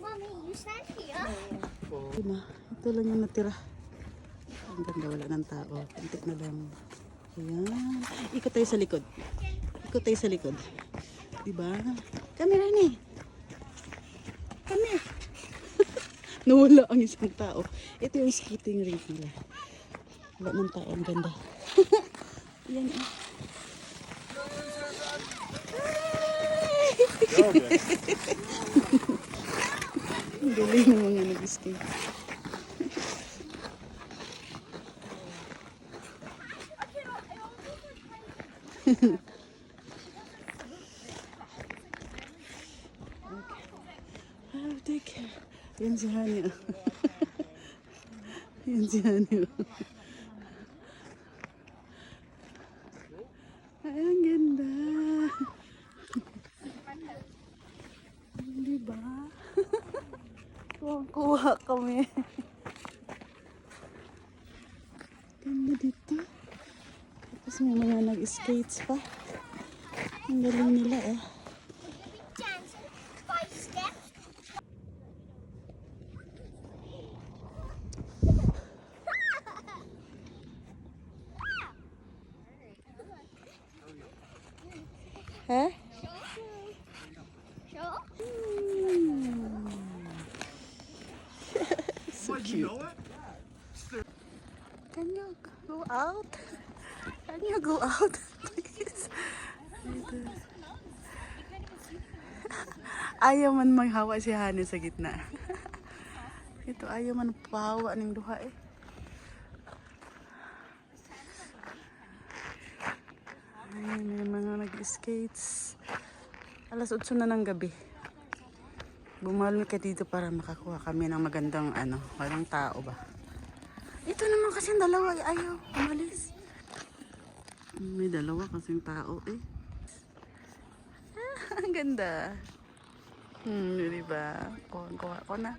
Mommy, you stand here. Diba? Ito lang yung natira. Ang ganda, wala ng tao. Kunti na lang. Ayan. Ikot tayo sa likod. Ikot tayo sa likod. Diba? Kami Rani. Kami. Nawala ang isang tao. Ito yung skating rink nila. Wala ng tao. Ang ganda. Ayan. Ang galing ng mga nag-skate. Oh, take care. Yan si Hani. Yan si Hani. Ay, ang ganda. Diba? Kuha kami. Ganda dito. Tapos may mga nag-skates pa. Ang galing nila eh. Dance 5 steps. Huh? Show. So cute. Can you go out? Can you go out? Please. Ayaw man maghawa si Hani sa gitna. Ito ayaw man pahawa ng duha eh. Ay, may mga nag-skates. Alas 8 na ng gabi. Bumalon ka dito para makakuha kami ng magandang walang tao ba. Ito naman kasi dalawa ay ayaw umalis. May dalawa kasing tao eh. Ang ganda. Diba? Kuha ko na.